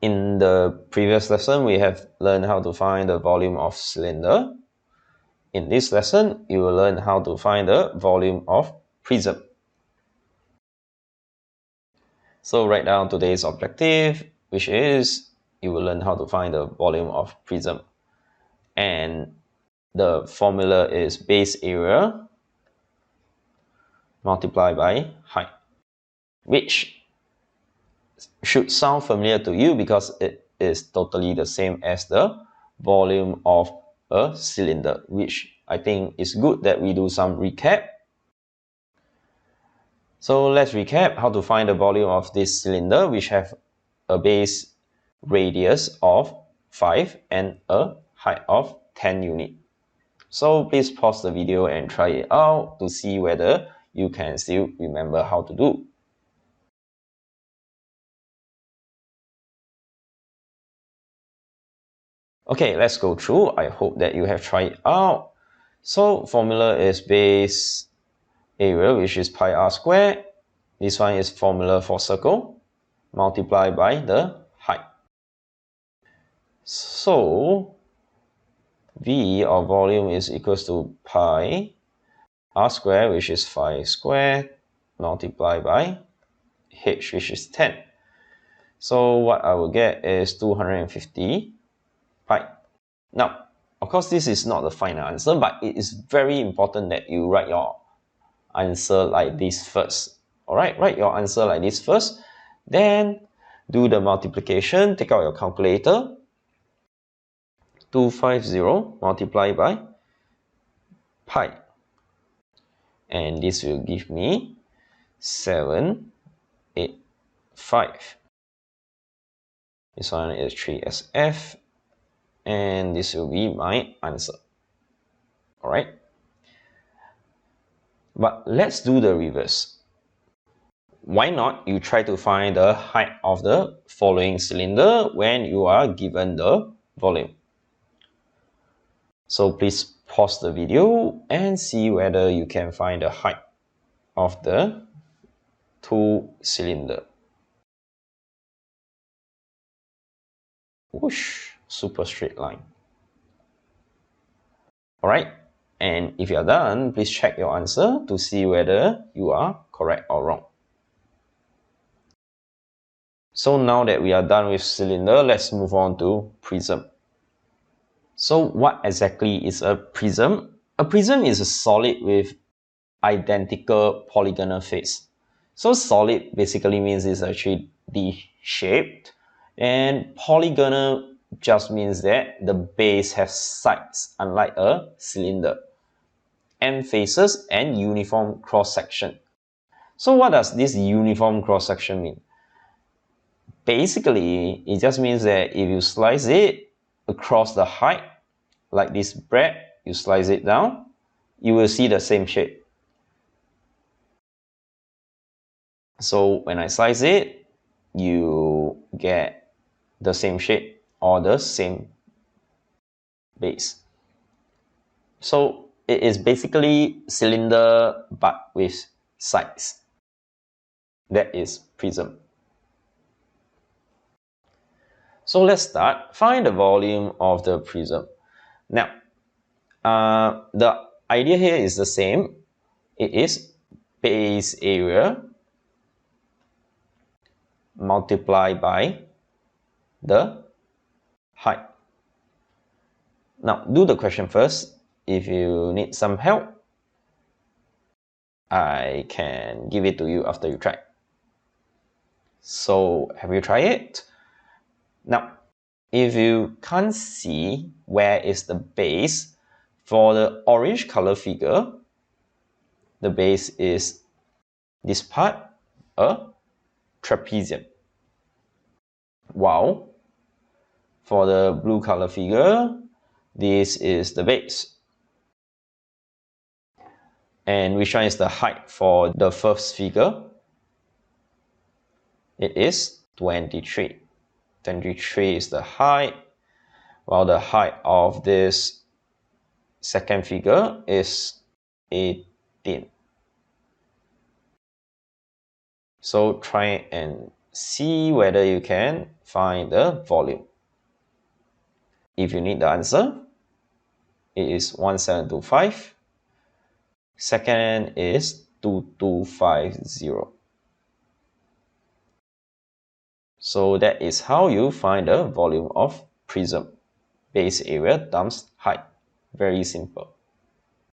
In the previous lesson, we have learned how to find the volume of cylinder. In this lesson, you will learn how to find the volume of prism. So write down today's objective, which is you will learn how to find the volume of prism. And the formula is base area multiplied by height, which should sound familiar to you because it is totally the same as the volume of a cylinder, which I think is good that we do some recap. So let's recap how to find the volume of this cylinder, which have a base radius of 5 and a height of 10 unit. So please pause the video and try it out to see whether you can still remember how to do. Okay, let's go through. I hope that you have tried it out. So formula is base area, which is pi r squared. This one is formula for circle, multiplied by the height. So V or volume is equals to pi r squared, which is 5 squared, multiplied by h, which is 10. So what I will get is 250 pi. Now, of course, this is not the final answer, but it is very important that you write your answer like this first. Alright, write your answer like this first. Then do the multiplication, take out your calculator. 250 multiplied by pi. And this will give me 785. This one is 3SF. And this will be my answer. Alright. But let's do the reverse. Why not you try to find the height of the following cylinder when you are given the volume. So please pause the video and see whether you can find the height of the two cylinder. Whoosh, super straight line. Alright, and if you are done, please check your answer to see whether you are correct or wrong. So now that we are done with cylinder, let's move on to prism. So what exactly is a prism? A prism is a solid with identical polygonal face. So solid basically means it's actually D-shaped, and polygonal just means that the base has sides, unlike a cylinder, and faces and uniform cross-section. So what does this uniform cross-section mean? Basically, it just means that if you slice it across the height, like this bread, you slice it down, you will see the same shape. So when I slice it, you get the same shape or the same base. So it is basically cylinder but with sides. That is prism. So let's start. Find the volume of the prism. Now, the idea here is the same. It is base area multiplied by the height. Now, do the question first. If you need some help, I can give it to you after you try. So, have you tried it? Now, if you can't see where is the base, for the orange color figure, the base is this part, a trapezium. While for the blue color figure, this is the base. And which one is the height for the first figure? It is 23. 23 is the height, while the height of this second figure is 18. So try and see whether you can find the volume. If you need the answer, it is 1725. Second is 2250. So that is how you find the volume of prism. Base area times height. Very simple.